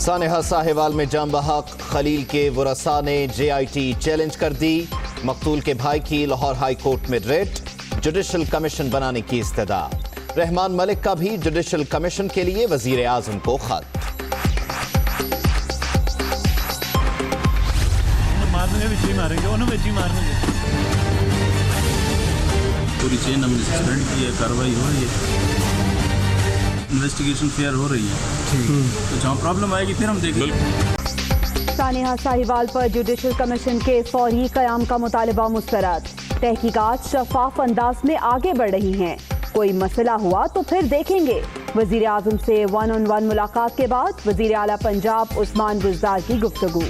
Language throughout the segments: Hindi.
सानेहा साहिवाल में जाम बहक खलील के वरसा ने JIT चैलेंज कर दी। मकतूल के भाई की लाहौर हाई कोर्ट में रिट। जुडिशल कमीशन बनाने की इस्तदा। रहमान मलिक का भी जुडिशल कमीशन के लिए वजीर आजम को खत। पूरी चेन हमने सस्पेंड की है, कार्रवाई हो रही है, इन्वेस्टिगेशन फेयर हो रही है। तो जहाँ प्रॉब्लम आएगी फिर हम देखेंगे। सानेहा साहिवाल पर जुडिशल कमीशन के फौरी कयाम का मुतालबा मुस्तरद। तहकीकात शफाफ अंदाज में आगे बढ़ रही हैं। कोई मसला हुआ तो फिर देखेंगे। वजीर आजम से 1-on-1 मुलाकात के बाद वजीर आला पंजाब उस्मान बुज़दार की गुफ्तगू।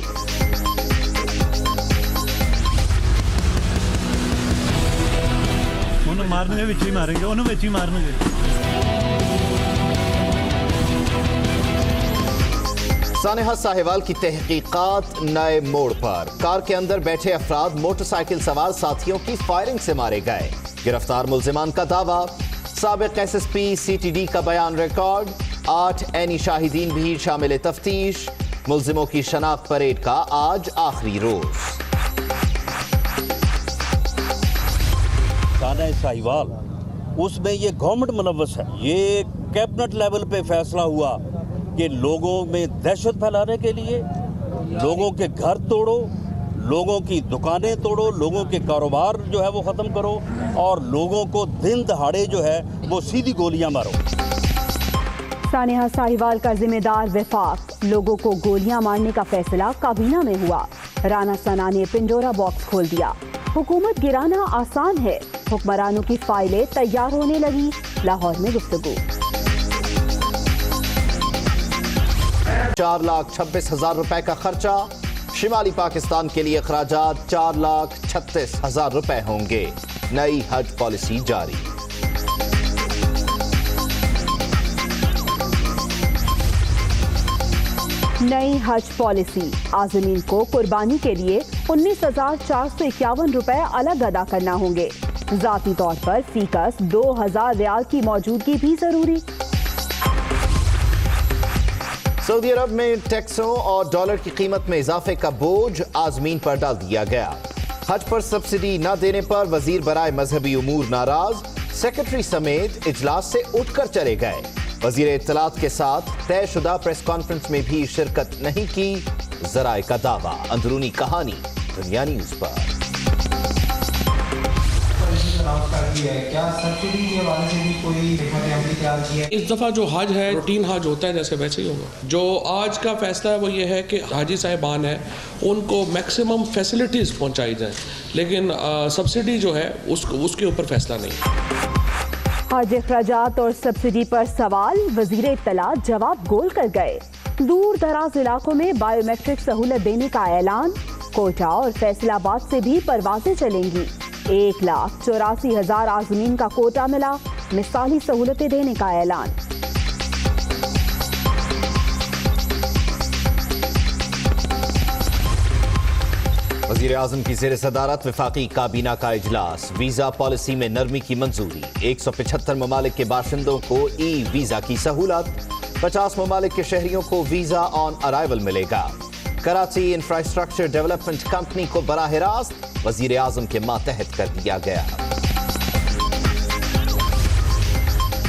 सानेहा साहिवाल की तहकीकात नए मोड़ पर। कार के अंदर बैठे अफराद मोटरसाइकिल सवार साथियों की फायरिंग से मारे गए। गिरफ्तार मुल्जिमान का दावा। साबिक SSP CTD का बयान रिकॉर्ड। 8 ऐनी शाहिदीन भी शामिल तफ्तीश। मुल्जिमों की शनाख्त परेड का आज आखिरी रोज। सानेहा साहिवाल उसमें ये गवर्नमेंट मुलव्वस है। ये कैबिनेट लेवल पे फैसला हुआ कि लोगों में दहशत फैलाने के लिए लोगों के घर तोड़ो, लोगों की दुकानें तोड़ो, लोगों के कारोबार जो है वो ख़त्म करो और लोगों को दिन दहाड़े जो है वो सीधी गोलियां मारो। सानेहा साहिवाल का जिम्मेदार वफाक। लोगों को गोलियां मारने का फैसला काबीना में हुआ। राना सना ने पिंजोरा बॉक्स खोल दिया। हुकूमत गिराना आसान है। हुक्मरानों की फाइलें तैयार होने लगी। लाहौर में गुफ्तगू। 4,26,000 रुपए का खर्चा। शिमाली पाकिस्तान के लिए अखराजात 4,36,000 रुपए होंगे। नई हज पॉलिसी जारी। नई हज पॉलिसी। आज़मीन को कुर्बानी के लिए 19,451 रुपए अलग अदा करना होंगे। जाती तौर पर फीकस 2,000 रियाल की मौजूदगी भी जरूरी। सऊदी अरब में टैक्सों और डॉलर की कीमत में इजाफे का बोझ आज़मीन पर डाल दिया गया। हज पर सब्सिडी न देने पर वजीर बराए मजहबी उमूर नाराज। सेक्रेटरी समेत इजलास से उठकर चले गए। वजीर इत्तलात के साथ तयशुदा प्रेस कॉन्फ्रेंस में भी शिरकत नहीं की। जराए का दावा। अंदरूनी कहानी दुनिया न्यूज पर। क्या सब्सिडी के हवाले से भी कोई हिकमत अमली तैयार की है? इस दफ़ा जो हज है रूटीन हज होता है जैसे वैसे ही होगा। जो आज का फैसला है वो ये है कि हाजी साहिबान है उनको मैक्सिमम फैसिलिटीज़ पहुंचाई जाए, लेकिन सब्सिडी जो है उसके ऊपर फैसला नहीं। हज अखराजात और सब्सिडी पर सवाल। वजीर इत्तलात जवाब गोल कर गए। दूर दराज इलाकों में बायोमेट्रिक सहूलत देने का ऐलान। कोटा और फैसलाबाद से भी परवाजें चलेंगी। 1,84,000 आज़मीन का कोटा मिला। मिसाली सहूलतें देने का ऐलान। वज़ीर आज़म की ज़ेर सदारत वफाकी काबीना का इजलास। वीज़ा पॉलिसी में नरमी की मंजूरी। 175 ममालिक के बाशिंदों को वीज़ा की सहूलत। 50 ममालिक के शहरियों को वीज़ा ऑन अराइवल मिलेगा। कराची इंफ्रास्ट्रक्चर डेवलपमेंट कंपनी को बराह रास्त वज़ीर आज़म के मातहत कर दिया गया।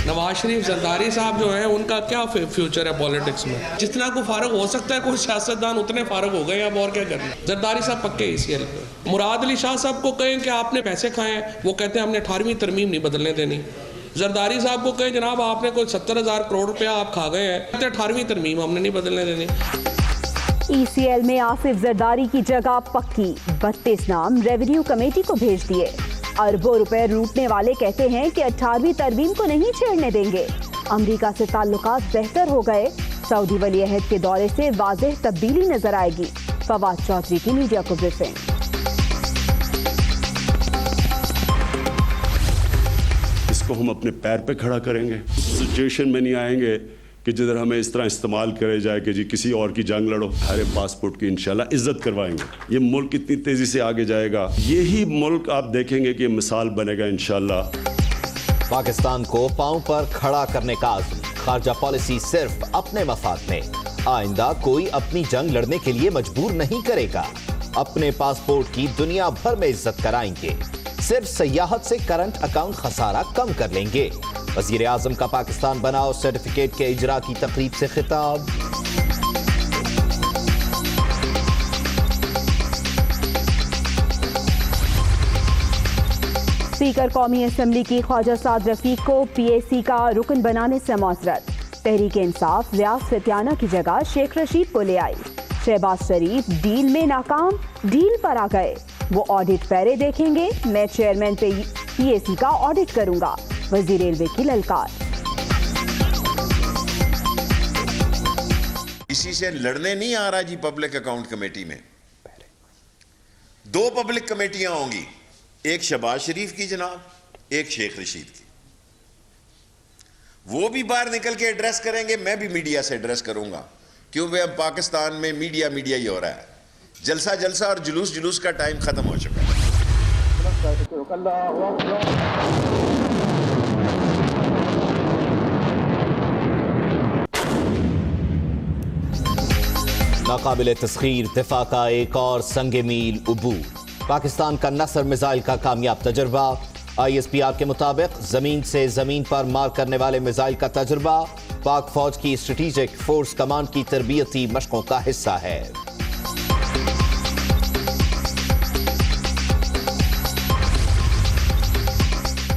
नवाज शरीफ जरदारी साहब जो हैं उनका क्या फ्यूचर है पॉलिटिक्स में? जितना को फारग हो सकता है कोई सियासतदान उतने फारग हो गए, अब और क्या करना। जरदारी साहब पक्के ECL पे। मुराद अली शाह साहब को कहें कि आपने पैसे खाए हैं, वो कहते हैं हमने 18वीं तरमीम नहीं बदलने देनी। जरदारी साहब को कहें जनाब आपने कोई 70,000 करोड़ रुपया आप खा गए हैं, कहते 18वीं तरमीम हमने नहीं बदलने देनी। ECL में आसिफ जरदारी की जगह पक्की। 32 नाम रेवेन्यू कमेटी को भेज दिए। अरबों रुपए लूटने वाले कहते हैं कि 18वीं तरमीम को नहीं छेड़ने देंगे। अमेरिका से ताल्लुकात बेहतर हो गए। सऊदी वली अहद के दौरे से वाज़ेह तब्दीली नजर आएगी। फवाद चौधरी की मीडिया को ब्रीफिंग। इसको हम अपने पैर पे खड़ा करेंगे। सिचुएशन में नहीं आएंगे कि जिधर हमें इस तरह इस्तेमाल करे जाए कि जी किसी और की जंग लड़ो। हरे पासपोर्ट की इंशाल्लाह इज्जत करवाएंगे। ये मुल्क इतनी तेजी से आगे जाएगा, यही मुल्क आप देखेंगे कि मिसाल बनेगा इंशाल्लाह। पाकिस्तान को पांव पर खड़ा करने का आज़म। खारजा पॉलिसी सिर्फ अपने मफाद में। आइंदा कोई अपनी जंग लड़ने के लिए मजबूर नहीं करेगा। अपने पासपोर्ट की दुनिया भर में इज्जत कराएंगे। सिर्फ सयाहत से करंट अकाउंट खसारा कम कर लेंगे। वजीर आजम का पाकिस्तान बनाओ सर्टिफिकेट के इजरा की तकरीब से खिताब। स्पीकर कौमी असम्बली की ख्वाजा साद रफीक को PAC का रुकन बनाने से मौजरत। तहरीक इंसाफ रियाज फतियाना की जगह शेख रशीद को ले आई। शहबाज शरीफ डील में नाकाम, डील पर आ गए। वो ऑडिट पैरे देखेंगे, मैं चेयरमैन पे PAC का ऑडिट करूंगा। वजीर रेलवे की ललकार। किसी से लड़ने नहीं आ रहा जी। पब्लिक अकाउंट कमेटी में 2 पब्लिक कमेटियां होंगी, एक शहबाज शरीफ की जनाब, एक शेख रशीद की। वो भी बाहर निकल के एड्रेस करेंगे, मैं भी मीडिया से एड्रेस करूंगा। क्यों भाई, अब पाकिस्तान में मीडिया ही हो रहा है। जलसा और जुलूस का टाइम खत्म हो चुका है। नाकाबिले तस्खीर दिफा का एक और संगे मील उबूर। पाकिस्तान का नसर मिसाइल का कामयाब तजुर्बा। ISPR के मुताबिक जमीन से जमीन पर मार करने वाले मिसाइल का तजुर्बा पाक फौज की स्ट्रेटेजिक फोर्स कमांड की तरबियती मशकों का हिस्सा है।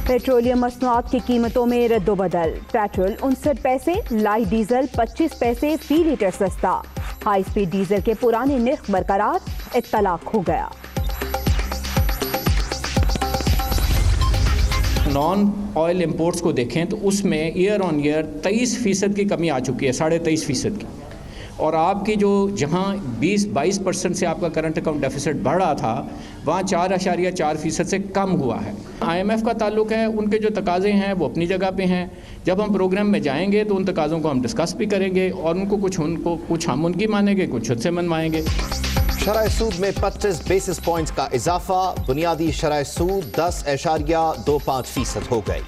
पेट्रोलियम मसनूआत की कीमतों में रद्दोबदल। पेट्रोल 59 पैसे, लाइट डीजल 25 पैसे फी लीटर सस्ता। हाई स्पीड डीजल के पुराने निर्ख बरकरार, इत्तलाक हो गया। नॉन ऑयल इंपोर्ट्स को देखें तो उसमें ईयर ऑन ईयर 23% की कमी आ चुकी है, 23.5% की। और आपकी जो जहां 20-22% से आपका करंट अकाउंट डेफिसिट बढ़ रहा था, वहाँ 4.4% से कम हुआ है। IMF का ताल्लुक है, उनके जो तकाजे हैं वो अपनी जगह पे हैं। जब हम प्रोग्राम में जाएंगे तो उन तकाज़ों को हम डिस्कस भी करेंगे और कुछ हम उनकी मानेंगे, कुछ उनसे मनवाएंगे। शरह सूद में 25 बेसिस पॉइंट्स का इजाफा। बुनियादी शरह सूद 10.25% हो गई।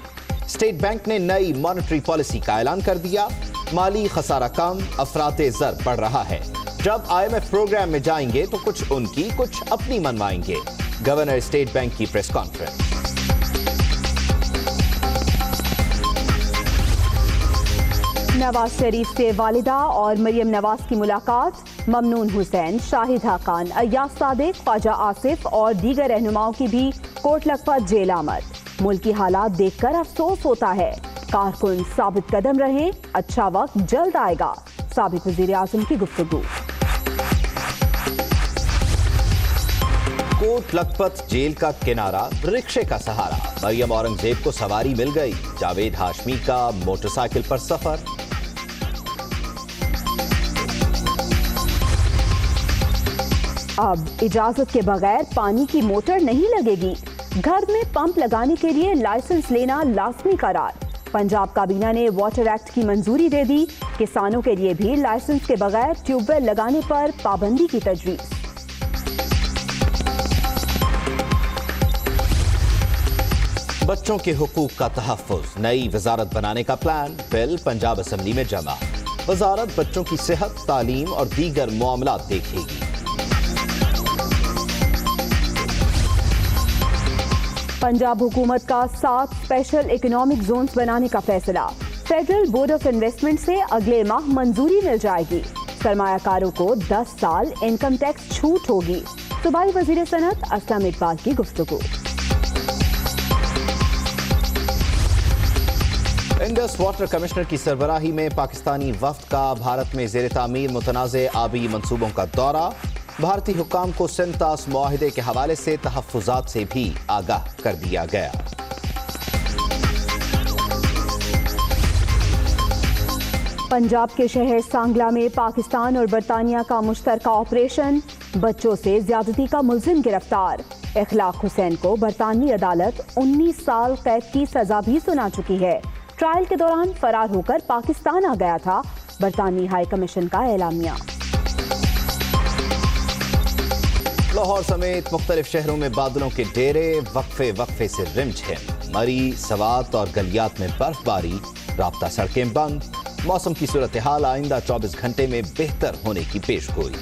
स्टेट बैंक ने नई मॉनेटरी पॉलिसी का ऐलान कर दिया। माली खसारा कम, अफराते ज़र बढ़ रहा है। जब IMF प्रोग्राम में जाएंगे तो कुछ उनकी, कुछ अपनी मनवाएंगे। गवर्नर स्टेट बैंक की प्रेस कॉन्फ्रेंस। नवाज शरीफ से वालिदा और मरियम नवाज की मुलाकात। ममनून हुसैन, शाहिदा खान, अय्याज सादिक, ख्वाजा आसिफ और दीगर रहनुमाओं की भी कोट लखपत जेल आमद। मुल्की हालात देखकर अफसोस होता है। कारकुन साबित कदम रहे, अच्छा वक्त जल्द आएगा। साबिक वजीर आजम की गुफ्तगू। कोट लखपत जेल का किनारा, रिक्शे का सहारा। मरियम औरंगजेब को सवारी मिल गई। जावेद हाशमी का मोटरसाइकिल पर सफर। अब इजाजत के बगैर पानी की मोटर नहीं लगेगी। घर में पंप लगाने के लिए लाइसेंस लेना लाजमी करार। पंजाब काबीना ने वाटर एक्ट की मंजूरी दे दी। किसानों के लिए भी लाइसेंस के बगैर ट्यूबवेल लगाने पर पाबंदी की तजवीज। बच्चों के हुकूक का तहफ़्फ़ुज़, नई वजारत बनाने का प्लान। बिल पंजाब असम्बली में जमा। वजारत बच्चों की सेहत, तालीम और दीगर मामलात देखेगी। पंजाब हुकूमत का 7 स्पेशल इकोनॉमिक जोन्स बनाने का फैसला। फेडरल बोर्ड ऑफ इन्वेस्टमेंट से अगले माह मंजूरी मिल जाएगी। सरमायाकारों को 10 साल इनकम टैक्स छूट होगी। सूबाई वजीर सनत असलम इकबाल की गुफ्तगू। इंडस वाटर कमिश्नर की सरबराही में पाकिस्तानी वफ्द का भारत में ज़ेर तामीर मुतनाज़े आबी मंसूबों का दौरा। भारतीय हुकाम को सिंतास मुआहिदे के हवाले से तहफ़्फ़ुज़ात से भी आगाह कर दिया गया। पंजाब के शहर सांगला में पाकिस्तान और बरतानिया का मुश्तरका ऑपरेशन। बच्चों से ज्यादती का मुल्जिम गिरफ्तार। इखलाक हुसैन को बरतानवी अदालत 19 साल कैद की सजा भी सुना चुकी है। ट्रायल के दौरान फरार होकर पाकिस्तान आ गया था। बरतानवी हाई कमीशन का एलामिया। लाहौर समेत मुख्तलिफ शहरों में बादलों के डेरे, वक्फे वक्फे से रिमझिम। मरी, सवात और गलियात में बर्फबारी, राब्ता सड़कें बंद। मौसम की सूरत हाल आइंदा 24 घंटे में बेहतर होने की पेशगोई।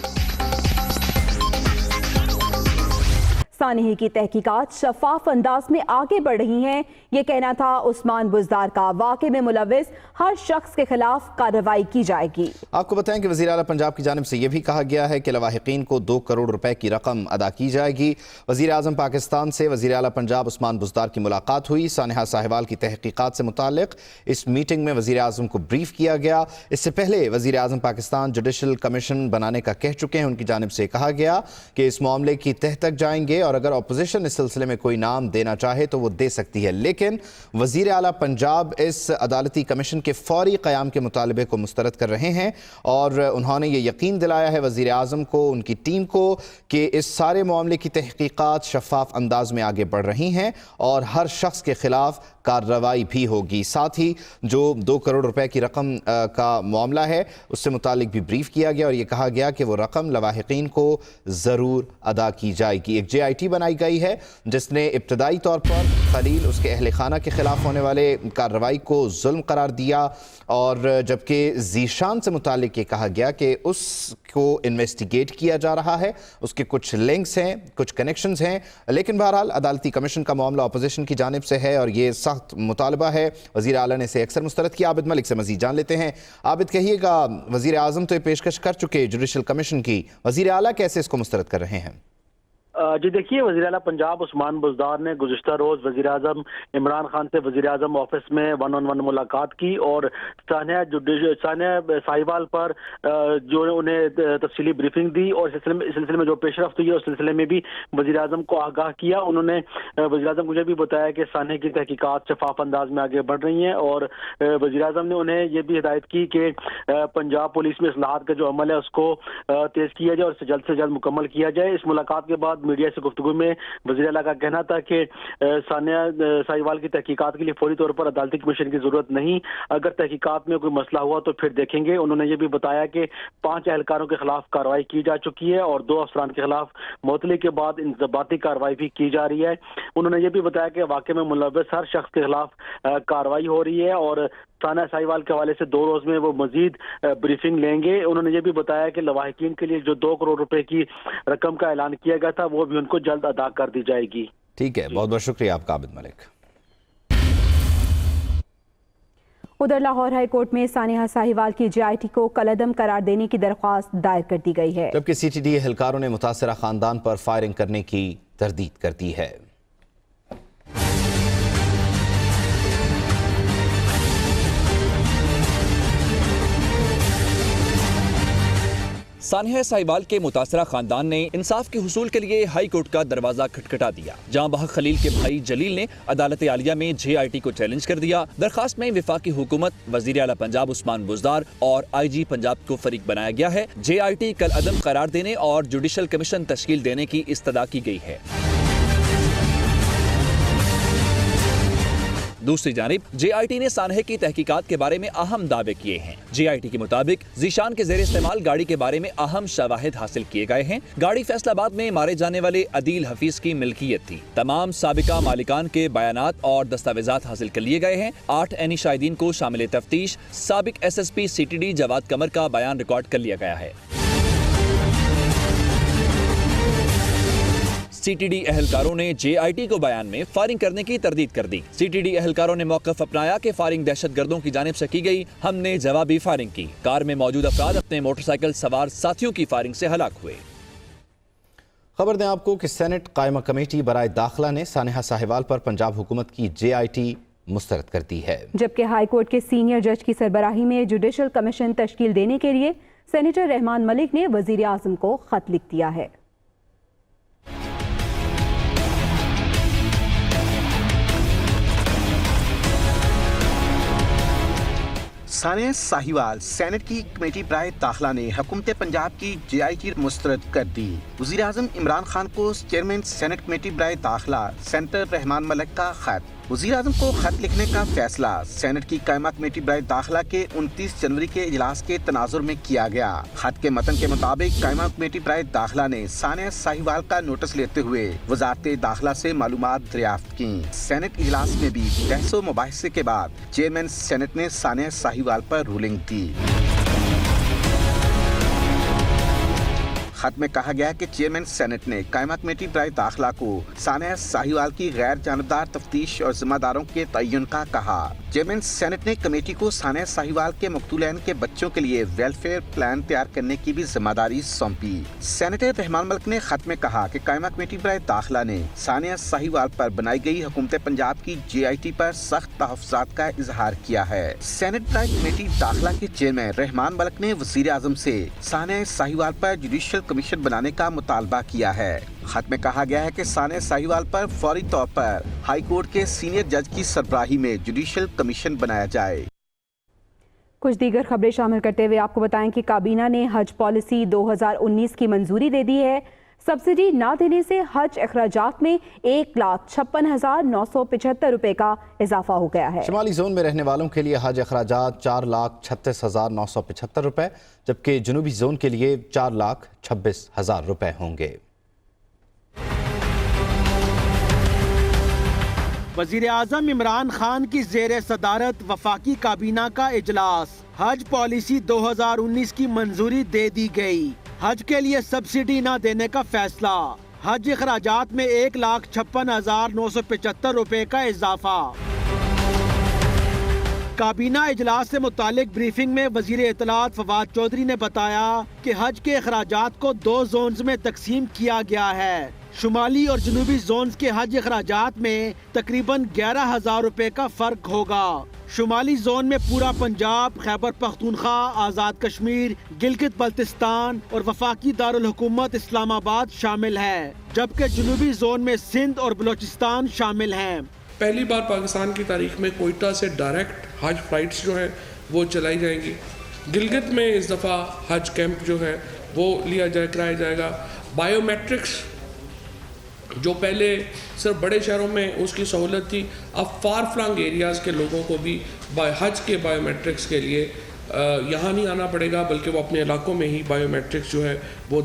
सानही की तहकीकात शफाफ अंदाज में आगे बढ़ रही हैं, ये कहना था उस्मान बुज़दार का। वाक़े में मुलव्विस हर शख्स के खिलाफ कार्रवाई की जाएगी। आपको बताएं कि वज़ीर आला पंजाब की जानिब से यह भी कहा गया है कि लवाहिकीन को 2 करोड़ रुपए की रकम अदा की जाएगी। वज़ीर आज़म पाकिस्तान से वज़ीर आला पंजाब उस्मान बुज़दार की मुलाकात हुई। सानिहा साहिवाल की तहकीकात से मुताल्लिक इस मीटिंग में वज़ीर आज़म को ब्रीफ किया गया। इससे पहले वज़ीर आज़म पाकिस्तान जुडिशल कमीशन बनाने का कह चुके हैं। उनकी जानिब से कहा गया कि इस मामले की तह तक जाएंगे और अगर अपोजिशन इस सिलसिले में कोई नाम देना चाहे तो वो दे सकती है, लेकिन वज़ीर आला पंजाब इस अदालती कमीशन के फौरी क़याम के मुतालबे को मुस्तरद कर रहे हैं और उन्होंने ये यकीन दिलाया है वज़ीर आज़म को, उनकी टीम को, कि इस सारे मामले की तहकीकात शफाफ अंदाज में आगे बढ़ रही हैं और हर शख्स के खिलाफ कार्रवाई भी होगी। साथ ही जो 2 करोड़ रुपए की रकम का मामला है उससे मुतालिक भी ब्रीफ किया गया और ये कहा गया कि वो रकम लवाहिकीन को ज़रूर अदा की जाएगी। एक JIT बनाई गई है जिसने इब्तदाई तौर पर खलील उसके अहल खाना के खिलाफ होने वाले कार्रवाई को जुल्म करार दिया और जबकि ज़ीशान से मुतालिक ये कहा गया कि उसको इन्वेस्टिगेट किया जा रहा है, उसके कुछ लिंक्स हैं, कुछ कनेक्शंस हैं, लेकिन बहरहाल अदालती कमीशन का मामला अपोजिशन की जानिब से है और ये सख्त मुतालबा है। वज़ीर आला ने इसे अक्सर मुस्तरद किया। आबिद मलिक से मज़ीद जान लेते हैं। आबिद, कहिएगा, वज़ीर आज़म तो ये पेशकश कर चुके जुडिशल कमीशन की, वज़ीर आला कैसे इसको मुस्तरद कर रहे हैं? जी देखिए, वज़ीर आला पंजाब उस्मान बुज़दार ने गुज़िश्ता रोज़ वज़ीर आज़म इमरान खान से वज़ीर आज़म ऑफिस में 1-on-1 मुलाकात की और सानिया साहिवाल पर जो उन्हें तफसीली ब्रीफिंग दी और इस सिलसिले में जो पेशरफ्त हुई है उस सिलसिले में भी वज़ीर आज़म को आगाह किया। उन्होंने वज़ीर आज़म मुझे भी बताया कि सानिया की तहकीकात शफाफ अंदाज में आगे बढ़ रही हैं और वज़ीर आज़म ने उन्हें ये भी हिदायत की कि पंजाब पुलिस में इस्लाहात का जो अमल है उसको तेज़ किया जाए और इसे जल्द से जल्द मुकम्मल किया जाए। इस मुलाकात के बाद मीडिया से गुफ्तगू में वज़ीर आला का कहना था कि सानिया साहिवाल की तहकीकात के लिए फौरी तौर पर अदालती कमीशन की जरूरत नहीं, अगर तहकीकात में कोई मसला हुआ तो फिर देखेंगे। उन्होंने ये भी बताया कि 5 एहलकारों के खिलाफ कार्रवाई की जा चुकी है और 2 अफसरान के खिलाफ मुअत्तली के बाद इंज़बाती कार्रवाई भी की जा रही है। उन्होंने ये भी बताया कि वाक़े में मुलव्वस हर शख्स के खिलाफ कार्रवाई हो रही है और सानिया साहिवाल के हवाले से 2 रोज़ में वो मजीद ब्रीफिंग लेंगे। उन्होंने ये भी बताया कि लवाहिकीन के लिए जो 2 करोड़ रुपए की रकम का ऐलान किया गया था वो भी उनको जल्द अदा कर दी जाएगी। ठीक है, बहुत बहुत शुक्रिया आपका आबिद मलिक। उधर लाहौर हाई कोर्ट में सानिया साहिवाल की JIT को कलअदम करार देने की दरख्वास्त दायर कर दी गई है, जबकि CTD एहलकारों ने मुतासरा खानदान पर फायरिंग करने की तरदीद कर दी है। सानिया साहिवाल के मुतासरा खानदान ने इंसाफ के हुसूल के लिए हाई कोर्ट का दरवाजा खटखटा दिया, जहां बहक खलील के भाई जलील ने अदालत आलिया में JIT को चैलेंज कर दिया। दरखास्त में वफाकी हुकूमत, वज़ीर आला पंजाब उस्मान बुज़दार और IG पंजाब को फरीक बनाया गया है। JIT कल अदम करार देने और जुडिशल कमीशन तश्कील देने की इस्तदा की गई है। दूसरी जानिब JIT ने सानहे की तहकीकात के बारे में अहम दावे किए हैं। JIT के मुताबिक ज़ीशान के ज़ेरे इस्तेमाल गाड़ी के बारे में अहम शवाहिद हासिल किए गए हैं। गाड़ी फैसलाबाद में मारे जाने वाले अदील हफीज की मिल्कियत थी। तमाम साबिका मालिकान के बयानात और दस्तावेजात हासिल कर लिए गए हैं। 8 ऐनी शाहिदीन को शामिल तफ्तीश साबिक SSP CTD जवाद कमर का बयान रिकॉर्ड कर लिया गया है। CTD एहलकारों ने JIT को बयान में फायरिंग करने की तरदीद कर दी। CTD एहलकारों ने मौक़िफ़ अपनाया कि फायरिंग दहशतगर्दों की जानिब से की गई, हमने जवाबी फायरिंग की। कार में मौजूद अफराद अपने मोटरसाइकिल सवार साथियों की फायरिंग से हलाक हुए। खबर दें आपको कि सेनेट कायमा कमेटी बराए दाखिला ने सानिया साहिवाल पर पंजाब हुकूमत की JIT मुस्तरद कर दी है, जबकि हाई कोर्ट के सीनियर जज की सरबराही में जुडिशल कमीशन तश्कील देने के लिए सेनेटर रहमान मलिक ने वज़ीर आज़म को खत लिख दिया है। सानिया साहिवाल सेनेट की कमेटी बराए दाखिला ने हुकूमत पंजाब की JIT मुस्तरद कर दी। वज़ीर आज़म इमरान खान को चेयरमैन सेनेट कमेटी बराए दाखिला सेनेटर रहमान मलिक का खत। वज़ीर-ए-आज़म को खत लिखने का फैसला सेनेट की कायमा कमेटी बराए दाखिला के 29 जनवरी के इजलास के तनाजुर में किया गया। खत के मतन के मुताबिक कायमा कमेटी बराए दाखिला ने सानिया साहिवाल का नोटिस लेते हुए वज़ारत दाखिला से मालूमात दरियाफ्त की। सेनेट इजलास में भी बहस व मुबाहिसे के बाद चेयरमैन सेनेट ने सानिया साहिवाल पर रूलिंग दी। खत में कहा गया कि चेयरमैन सेनेट ने कायमा कमेटी बराए दाखिला को सानिया साहिवाल की गैर जानबदार तफ्तीश और जिम्मेदारों के तयन का कहा। चेयरमैन सेनेट ने कमेटी को सानिया साहिवाल के मकतूलैन के बच्चों के लिए वेलफेयर प्लान तैयार करने की भी जिम्मेदारी सौंपी। सेनेटर रहमान मलिक ने खत में कहा कि कायमा कमेटी बराए दाखिला ने सानिया साहिवाल पर बनाई गई हुकूमत पंजाब की JIT पर सख्त तहफ़्फ़ुज़ात का इजहार किया है। सेनेट बराए कमेटी दाखिला के चेयरमैन रहमान मलिक ने वज़ीर-ए-आज़म से सानिया साहिवाल पर जुडिशल कमीशन बनाने का मुतालबा किया है। खत में कहा गया है कि सानिया साहिवाल पर फौरी तौर पर हाई कोर्ट के सीनियर जज की सरबराही में जुडिशल कमीशन बनाया जाए। कुछ दीगर खबरें शामिल करते हुए आपको बताएं कि काबीना ने हज पॉलिसी 2019 की मंजूरी दे दी है। सब्सिडी न देने से हज अखराजात में 1,56,975 रुपए का इजाफा हो गया है। शुमाली जोन में रहने वालों के लिए हज अखराजात 4,36,975 रुपए, जबकि जनूबी जोन के लिए 4,26,000 रुपए होंगे। वज़ीर-ए-आज़म इमरान खान की ज़ेर सदारत वफाकी काबीना का इजलास। हज पॉलिसी 2019 की मंजूरी दे दी गई। हज के लिए सब्सिडी न देने का फैसला। हज अखराजात में 1,56,975 रुपए का इजाफा। काबीना इजलास से मुतालिक ब्रीफिंग में वजीर इत्तलात फवाद चौधरी ने बताया कि हज के अखराजात को 2 जोन्स में तकसीम किया गया है। शुमाली और जनूबी जोन्स के हज अखराजात में तकरीबन 11,000 रुपए का फर्क होगा। शुमाली जोन में पूरा पंजाब, खैबर पख्तूनख्वा, आज़ाद कश्मीर, गिलगित बल्तिस्तान और वफाकी दारुल हुकूमत इस्लामाबाद शामिल है, जबकि जनूबी जोन में सिंध और बलोचिस्तान शामिल हैं। पहली बार पाकिस्तान की तारीख में कोयटा से डायरेक्ट हज फ्लाइट्स जो हैं वो चलाई जाएंगी। गिलगित में इस दफ़ा हज कैंप जो है वो कराया जाएगा। बायोमेट्रिक्स जो पहले सिर्फ बड़े शहरों में उसकी सहूलत थी, अब फार फ्लंग एरियाज़ के लोगों को भी हज के बायोमेट्रिक्स के लिए यहाँ नहीं आना पड़ेगा, बल्कि वो अपने इलाकों में ही बायोमेट्रिक्स जो है वो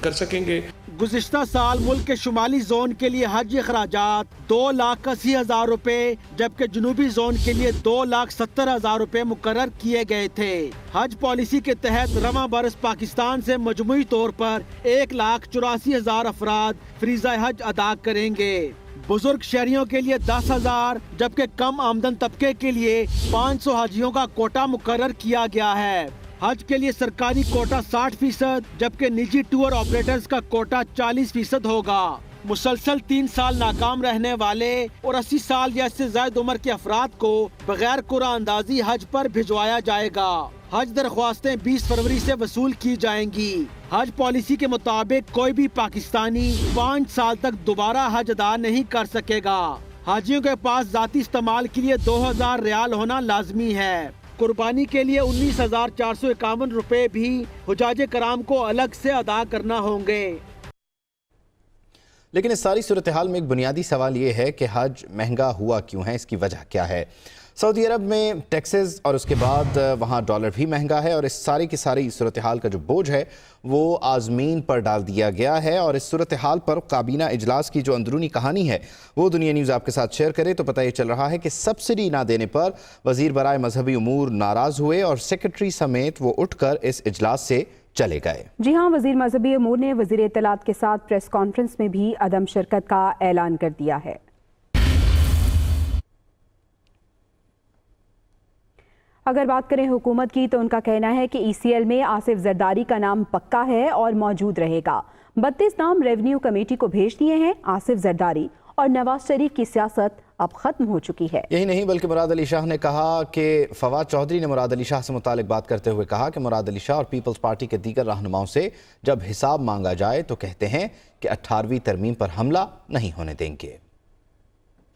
कर सकेंगे। गुज़िश्ता साल मुल्क के शुमाली जोन के लिए हज अखराजात 2,80,000 रुपए, जबकि जनूबी जोन के लिए 2,70,000 रुपए मुकर्रर किए गए थे। हज पॉलिसी के तहत रवां बरस पाकिस्तान से मजमूई तौर पर 1,84,000 अफराद फरीज़ा हज अदा करेंगे। बुजुर्ग शहरियों के लिए 10,000, जबकि कम आमदन तबके के लिए 500 हाजियों का कोटा मुकर्रर किया गया है। हज के लिए सरकारी कोटा 60%, जबकि निजी टूर ऑपरेटर्स का कोटा 40% होगा। मुसलसल 3 साल नाकाम रहने वाले और 80 साल या इससे ज्यादा उम्र के अफराद को बगैर कुरान अंदाजी हज पर भिजवाया जाएगा। हज दरख्वास्तें 20 फरवरी से वसूल की जाएंगी। हज पॉलिसी के मुताबिक कोई भी पाकिस्तानी 5 साल तक दोबारा हज अदा नहीं कर सकेगा। हाजियों के पास जाती इस्तेमाल के लिए 2,000 रियाल होना लाजमी है। कुर्बानी के लिए 19,451 रुपए भी हुजाज कराम को अलग से अदा करना होंगे। लेकिन इस सारी सूरत हाल में एक बुनियादी सवाल ये है कि हज महंगा हुआ क्यों है, इसकी वजह क्या है। सऊदी अरब में टैक्सेस और उसके बाद वहाँ डॉलर भी महंगा है और इस सारी की सारी सूरत हाल का जो बोझ है वो आज़मीन पर डाल दिया गया है। और इस सूरत हाल पर काबीना इजलास की जो अंदरूनी कहानी है वो दुनिया न्यूज़ आपके साथ शेयर करे तो पता ये चल रहा है कि सब्सिडी ना देने पर वज़ीर बराए मजहबी उमूर नाराज़ हुए और सेक्रेटरी समेत वो उठकर इस इजलास से चले गए। जी हाँ, वज़ीर मजहबी उमूर ने वज़ीर इत्तलात के साथ प्रेस कॉन्फ्रेंस में भी अदम शिरकत का ऐलान कर दिया है। अगर बात करें हुकूमत की तो उनका कहना है कि ECL में आसिफ जरदारी का नाम पक्का है और मौजूद रहेगा। 32 नाम रेवेन्यू कमेटी को भेज दिए हैं। आसिफ जरदारी और नवाज शरीफ की सियासत अब खत्म हो चुकी है। यही नहीं बल्कि मुराद अली शाह ने कहा कि फवाद चौधरी ने मुराद अली शाह से मुतालिक बात करते हुए कहा कि मुराद अली शाह और पीपल्स पार्टी के दीगर रहनुमाओं से जब हिसाब मांगा जाए तो कहते हैं कि 18वीं तरमीम पर हमला नहीं होने देंगे।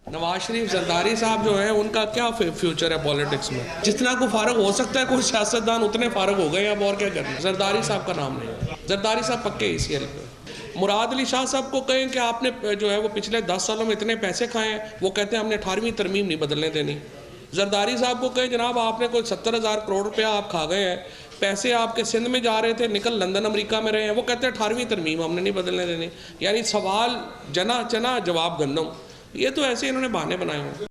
नवाज शरीफ जरदारी साहब जो हैं उनका क्या फ्यूचर है पॉलिटिक्स में? जितना को फारग हो सकता है कोई सियासतदान उतने फारग हो गए, अब और क्या करना। जरदारी साहब का नाम नहीं है। जरदारी साहब पक्के ECL पे मुराद अली शाह साहब को कहें कि आपने जो है वो पिछले 10 सालों में इतने पैसे खाए हैं, वो कहते हैं हमने 18वीं तरमीम नहीं बदलने देनी। जरदारी साहब को कहें जनाब आपने कोई 70,000 करोड़ रुपया आप खा गए हैं, पैसे आपके सिंध में जा रहे थे, निकल लंदन अमेरिका में रहे हैं, वो कहते हैं 18वीं तरमीम हमने नहीं बदलने देनी। यानी सवाल जना चना जवाब गंदम, ये तो ऐसे इन्होंने बहाने बनाए हैं।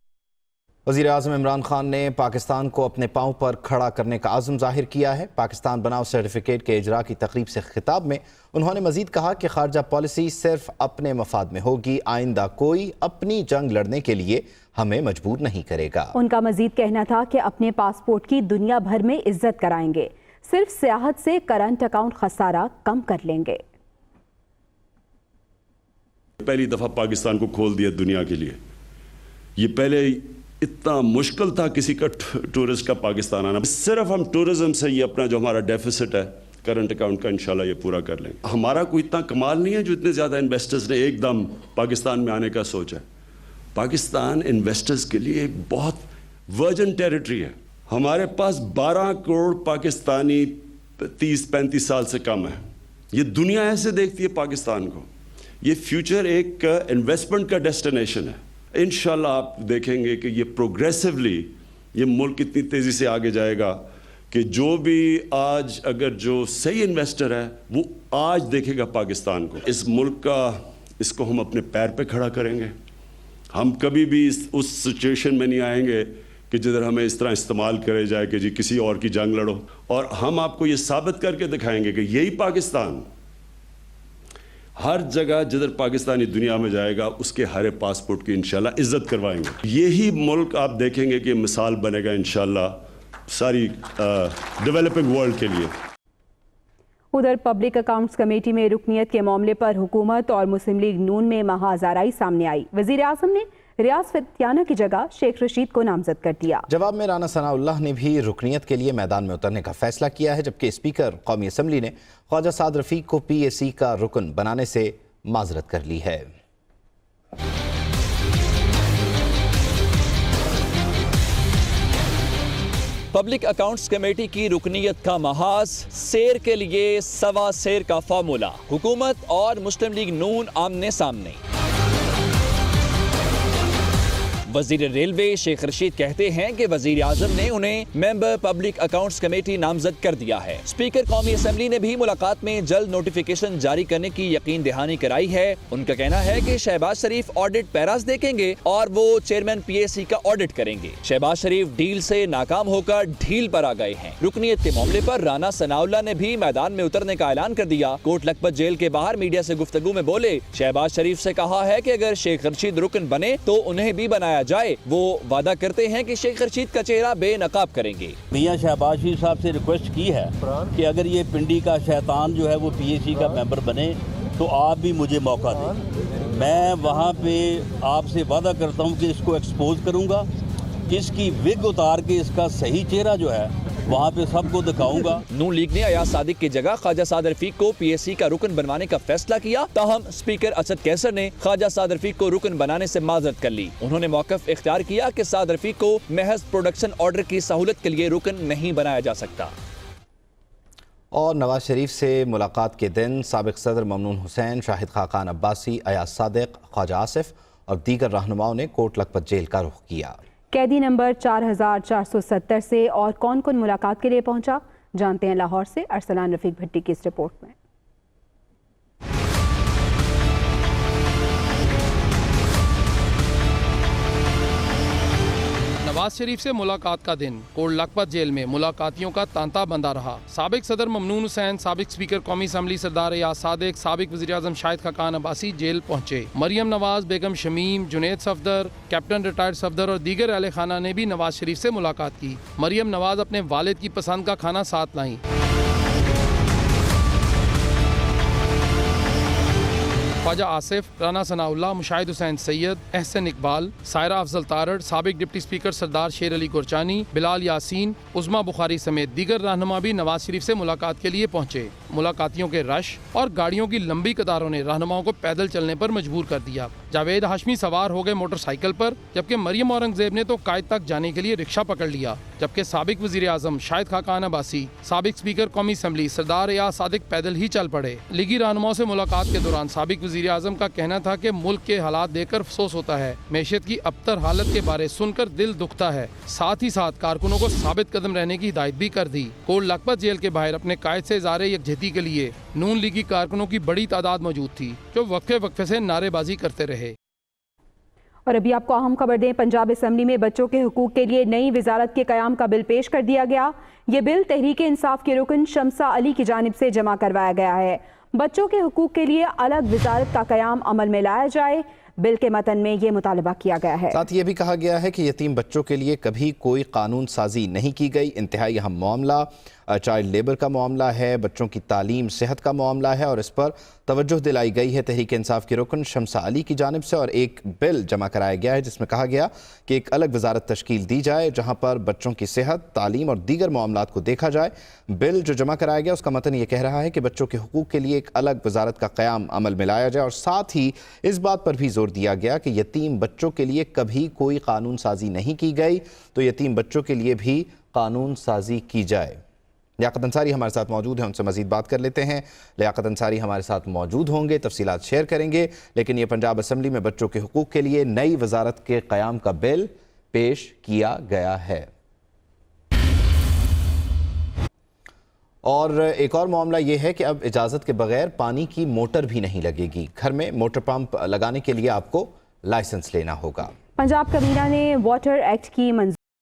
वज़ीर आज़म इमरान खान ने पाकिस्तान को अपने पाँव पर खड़ा करने का आज़म जाहिर किया है। पाकिस्तान बनाओ सर्टिफिकेट के इजरा की तकरीब से खिताब में उन्होंने मजीद कहा कि खारजा पॉलिसी सिर्फ अपने मफाद में होगी, आइंदा कोई अपनी जंग लड़ने के लिए हमें मजबूर नहीं करेगा। उनका मजीद कहना था कि अपने पासपोर्ट की दुनिया भर में इज्जत कराएंगे, सिर्फ सियाहत से करंट अकाउंट खसारा कम कर लेंगे। पहली दफा पाकिस्तान को खोल दिया दुनिया के लिए। ये पहले इतना मुश्किल था किसी का टूरिस्ट का पाकिस्तान आना। सिर्फ हम टूरिज्म से ये अपना जो हमारा डेफिसिट है करंट अकाउंट का इंशाल्लाह ये पूरा कर लेंगे। हमारा कोई इतना कमाल नहीं है जो इतने ज़्यादा इन्वेस्टर्स ने एकदम पाकिस्तान में आने का सोचा है। पाकिस्तान इन्वेस्टर्स के लिए एक बहुत वर्जिन टेरिटरी है। हमारे पास 12 करोड़ पाकिस्तानी 30-35 साल से कम है। ये दुनिया ऐसे देखती है पाकिस्तान को। ये फ्यूचर एक इन्वेस्टमेंट का डेस्टिनेशन है। इंशाल्लाह आप देखेंगे कि ये प्रोग्रेसिवली ये मुल्क इतनी तेज़ी से आगे जाएगा कि जो भी आज अगर जो सही इन्वेस्टर है वो आज देखेगा पाकिस्तान को, इस मुल्क का, इसको हम अपने पैर पे खड़ा करेंगे। हम कभी भी उस सिचुएशन में नहीं आएंगे कि जिधर हमें इस तरह इस्तेमाल करे जाए कि जी किसी और की जंग लड़ो। और हम आपको ये साबित करके दिखाएंगे कि यही पाकिस्तान हर जगह जिधर पाकिस्तानी दुनिया में जाएगा उसके हर पासपोर्ट की इंशाल्लाह इज्जत करवाएंगे। यही मुल्क आप देखेंगे कि मिसाल बनेगा इंशाल्लाह सारी डेवलपिंग वर्ल्ड के लिए। उधर पब्लिक अकाउंट्स कमेटी में रुकनीत के मामले पर हुकूमत और मुस्लिम लीग नून में महाज़ाराई सामने आई। वज़ीर आज़म ने रियाज फतियाना की जगह शेख रशीद को नामजद कर दिया। जवाब में राना सनाउल्लाह ने भी रुकनीत के लिए मैदान में उतरने का फैसला किया है, जबकि स्पीकर कौमी असम्बली ने ख्वाजा साद रफीक को PAC का रुकन बनाने से माजरत कर ली है। पब्लिक अकाउंट्स कमेटी की रुकनीत का महाज, सेर के लिए सवा सेर का फार्मूला, हुकूमत और मुस्लिम लीग नून आमने सामने। वजीर रेलवे शेख रशीद कहते हैं कि वजीर आजम ने उन्हें मेंबर पब्लिक अकाउंट्स कमेटी नामजद कर दिया है। स्पीकर कौमी असम्बली ने भी मुलाकात में जल्द नोटिफिकेशन जारी करने की यकीन दहानी कराई है। उनका कहना है कि शहबाज शरीफ ऑडिट पैरास देखेंगे और वो चेयरमैन PAC का ऑडिट करेंगे। शहबाज शरीफ डील से नाकाम होकर ढील पर आ गए हैं। रुकनीत के मामले पर राना सनाउल्लाह ने भी मैदान में उतरने का ऐलान कर दिया। कोट लखपत जेल के बाहर मीडिया से गुफ्तगू में बोले, शहबाज शरीफ से कहा है कि अगर शेख रशीद रुकन बने तो उन्हें भी बनाया जाए। वो वादा करते हैं कि शेख रशीद का चेहरा बेनकाब करेंगे। मियां शहबाज शरीफ साहब से रिक्वेस्ट की है कि अगर ये पिंडी का शैतान जो है वो PAC का मेंबर बने तो आप भी मुझे मौका दें। मैं वहाँ पे आपसे वादा करता हूँ कि इसको एक्सपोज करूँगा, इसकी विग उतार के इसका सही चेहरा जो है वहाँ पे सबको दिखाऊंगा। नून लीग ने अयाज सादिक की जगह ख्वाजा साद रफीक को PAC का रुकन बनवाने का फैसला किया। ताहम स्पीकर असद कैसर ने ख्वाजा साद रफीक को रुकन बनाने से माजरत कर ली। उन्होंने मौक़िफ़ इख्तियार किया कि साद रफीक को महज प्रोडक्शन ऑर्डर की सहूलत के लिए रुकन नहीं बनाया जा सकता। और नवाज शरीफ से मुलाकात के दिन साबिक सदर ममनून हुसैन, शाहिद खाकान अब्बासी, अयाज सादिक, ख्वाजा आसिफ और दीगर रहनुमाओं ने कोट लखपत जेल का रुख किया। कैदी नंबर 4470 से और कौन कौन मुलाकात के लिए पहुंचा, जानते हैं लाहौर से अरसलान रफीक भट्टी की इस रिपोर्ट में। नवाज शरीफ से मुलाकात का दिन कोट लखपत जेल में मुलाकातियों का तांता बंधा रहा। साबिक सदर ममनून हुसैन, साबिक स्पीकर कौमी असम्बली सरदार अयाज सादिक, साबिक वज़ीर आज़म शाहिद खाकान अब्बासी जेल पहुंचे। मरियम नवाज, बेगम शमीम, जुनैद सफदर, कैप्टन रिटायर्ड सफदर और दीगर अहले खाना ने भी नवाज शरीफ से मुलाकात की। मरियम नवाज अपने वालिद की पसंद का खाना साथ लाई। ख्वाजा आसिफ, राना सनाउल्लाह, मुशाहिद हुसैन सैयद, एहसन इकबाल, सायरा अफजल तारड़, साबिक डिप्टी स्पीकर सरदार शेर अली गुरचानी, बिलाल यासीन, उज़मा बुखारी समेत दीगर रहनुमा भी नवाज शरीफ से मुलाकात के लिए पहुंचे। मुलाकातियों के रश और गाड़ियों की लंबी कतारों ने रहनुमाओं को पैदल चलने पर मजबूर कर दिया। जावेद हाशमी सवार हो गए मोटरसाइकिल पर, जबकि मरियम औरंगजेब ने तो कायद तक जाने के लिए रिक्शा पकड़ लिया। जबकि साबिक वजीर आजम शाहिद खाकान अब्बासी, साबिक स्पीकर कौमी असम्बली सरदार एयाज सादिक पैदल ही चल पड़े। लीगी रहनुमाओं से मुलाकात के दौरान साबिक वजीर आजम का कहना था कि मुल्क के हालात देखकर अफसोस होता है, मैशत की अबतर हालत के बारे सुनकर दिल दुखता है। साथ ही साथ कारकुनों को साबित कदम रहने की हिदायत भी कर दी। कोट लखपत जेल के बाहर अपने कायद से इज़हार यकजहती के लिए नून लीगी कारकुनों की बड़ी तादाद मौजूद थी, जो वक्फे वक्फे से नारेबाजी करते रहे। और अभी आपको अहम खबर दें, पंजाब असम्बली में बच्चों के हुकूक के लिए नई वजारत के क़याम का बिल पेश कर दिया गया। ये बिल तहरीक इंसाफ के रुकन शमसा अली की जानिब से जमा करवाया गया है। बच्चों के हुकूक के लिए अलग वजारत का क़याम अमल में लाया जाए, बिल के मतन में ये मुतालबा किया गया है। साथ ये भी कहा गया है कि यतीम बच्चों के लिए कभी कोई कानून साजी नहीं की गई। इंतहाई अहम मामला चाइल्ड लेबर का मामला है, बच्चों की तालीम सेहत का मामला है, और इस पर तवज्जो दिलाई गई है तहरीक इंसाफ के रुकन शमसा अली की जानिब से। और एक बिल जमा कराया गया है जिसमें कहा गया कि एक अलग वजारत तश्कील दी जाए जहाँ पर बच्चों की सेहत, तालीम और दीगर मामलात को देखा जाए। बिल जो जमा कराया गया उसका मतन ये कह रहा है कि बच्चों के हुकूक के लिए एक अलग वजारत का क़याम अमल में लाया जाए, और साथ ही इस बात पर भी जोर दिया गया कि यतीम बच्चों के लिए कभी कोई कानून साजी नहीं की गई, तो यतीम बच्चों के लिए भी कानून साजी की जाए। लियाकत अंसारी हमारे साथ मौजूद हैं, उनसे मजीद बात कर लेते हैं। लियाकत अंसारी हमारे साथ मौजूद होंगे, तफसीलात शेयर करेंगे। लेकिन ये पंजाब असम्बली में बच्चों के हुकूक के लिए नई वजारत के क़याम का बिल पेश किया गया है। और एक और मामला ये है कि अब इजाज़त के बगैर पानी की मोटर भी नहीं लगेगी। घर में मोटर पंप लगाने के लिए आपको लाइसेंस लेना होगा। पंजाब कबीना ने वाटर एक्ट की